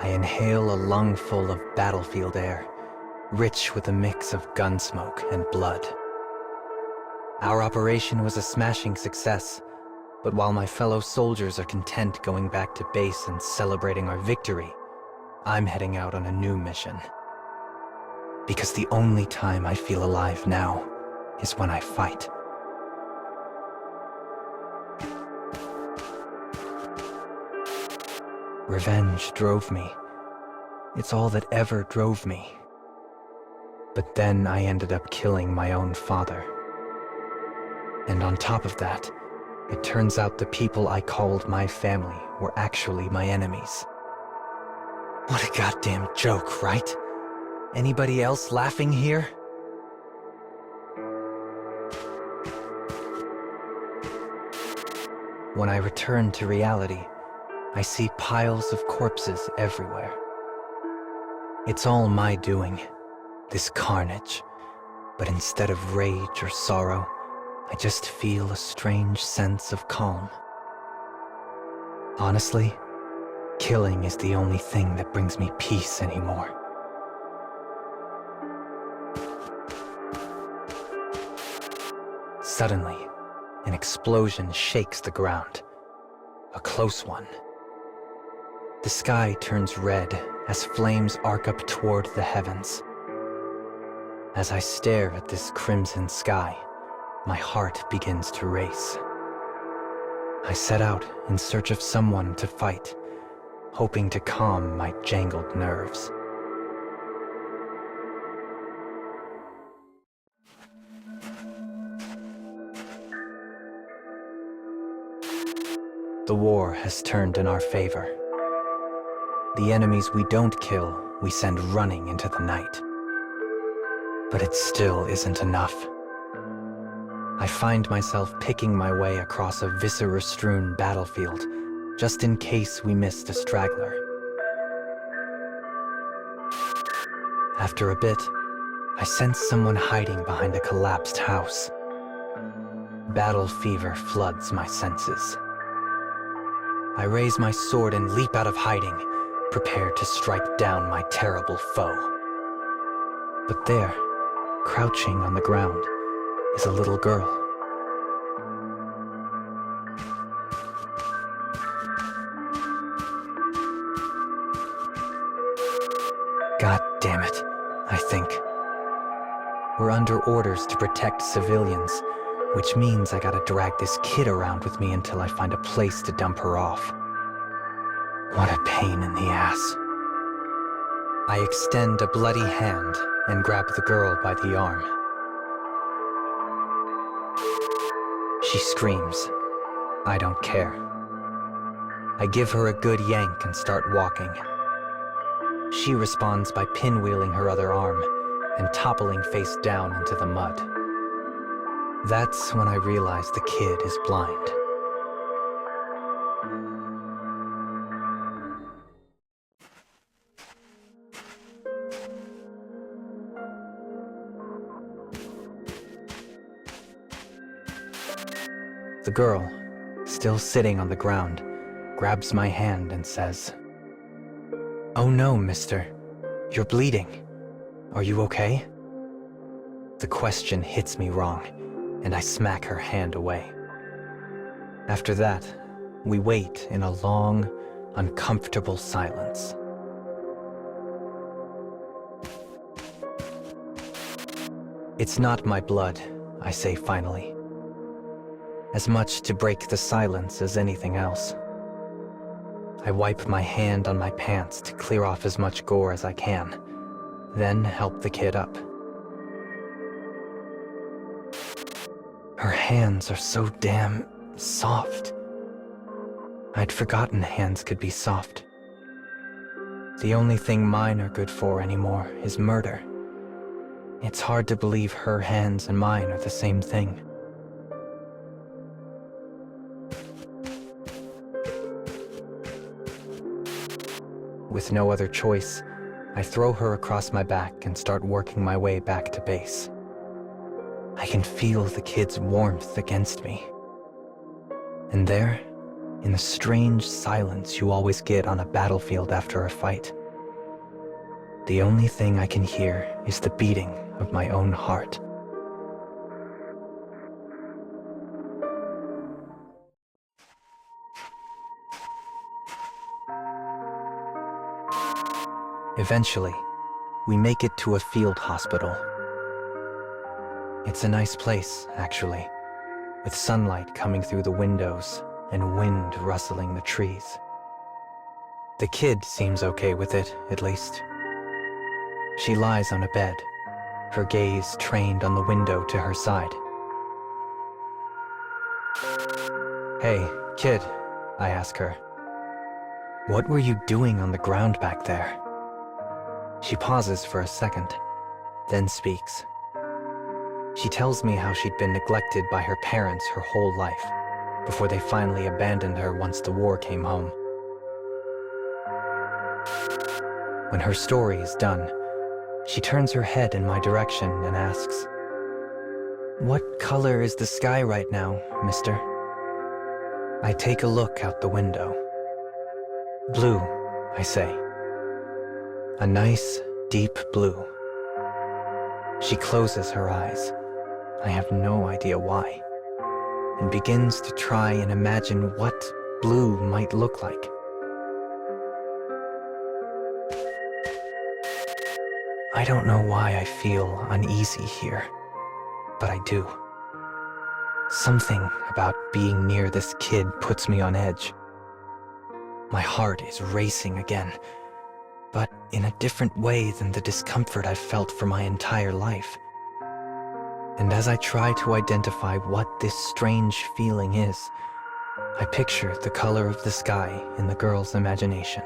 I inhale a lungful of battlefield air, rich with a mix of gun smoke and blood. Our operation was a smashing success, but while my fellow soldiers are content going back to base and celebrating our victory, I'm heading out on a new mission. Because the only time I feel alive now is when I fight. Revenge drove me. It's all that ever drove me. But then I ended up killing my own father. And on top of that, it turns out the people I called my family were actually my enemies. What a goddamn joke, right? Anybody else laughing here? When I return to reality, I see piles of corpses everywhere. It's all my doing, this carnage. But instead of rage or sorrow, I just feel a strange sense of calm. Honestly, killing is the only thing that brings me peace anymore. Suddenly, an explosion shakes the ground. A close one. The sky turns red as flames arc up toward the heavens. As I stare at this crimson sky, my heart begins to race. I set out in search of someone to fight, hoping to calm my jangled nerves. The war has turned in our favor. The enemies we don't kill, we send running into the night. But it still isn't enough. I find myself picking my way across a viscera-strewn battlefield, just in case we missed a straggler. After a bit, I sense someone hiding behind a collapsed house. Battle fever floods my senses. I raise my sword and leap out of hiding, prepared to strike down my terrible foe. But there, crouching on the ground, is a little girl. God damn it, I think. We're under orders to protect civilians, which means I gotta drag this kid around with me until I find a place to dump her off. What a pain in the ass. I extend a bloody hand and grab the girl by the arm. She screams. I don't care. I give her a good yank and start walking. She responds by pinwheeling her other arm and toppling face down into the mud. That's when I realize the kid is blind. The girl, still sitting on the ground, grabs my hand and says, "Oh no, mister. You're bleeding. Are you okay?" The question hits me wrong, and I smack her hand away. After that, we wait in a long, uncomfortable silence. "It's not my blood," I say finally. As much to break the silence as anything else. I wipe my hand on my pants to clear off as much gore as I can, then help the kid up. Her hands are so damn soft. I'd forgotten hands could be soft. The only thing mine are good for anymore is murder. It's hard to believe her hands and mine are the same thing. With no other choice, I throw her across my back and start working my way back to base. I can feel the kid's warmth against me. And there, in the strange silence you always get on a battlefield after a fight. The only thing I can hear is the beating of my own heart. Eventually, we make it to a field hospital. It's a nice place, actually, with sunlight coming through the windows and wind rustling the trees. The kid seems okay with it, at least. She lies on a bed, her gaze trained on the window to her side. "Hey, kid," I ask her. "What were you doing on the ground back there?" She pauses for a second, then speaks. She tells me how she'd been neglected by her parents her whole life, before they finally abandoned her once the war came home. When her story is done, she turns her head in my direction and asks, "What color is the sky right now, mister?" I take a look out the window. "Blue," I say. "A nice, deep blue." She closes her eyes, I have no idea why, and begins to try and imagine what blue might look like. I don't know why I feel uneasy here, but I do. Something about being near this kid puts me on edge. My heart is racing again, but in a different way than the discomfort I've felt for my entire life. And as I try to identify what this strange feeling is, I picture the color of the sky in the girl's imagination.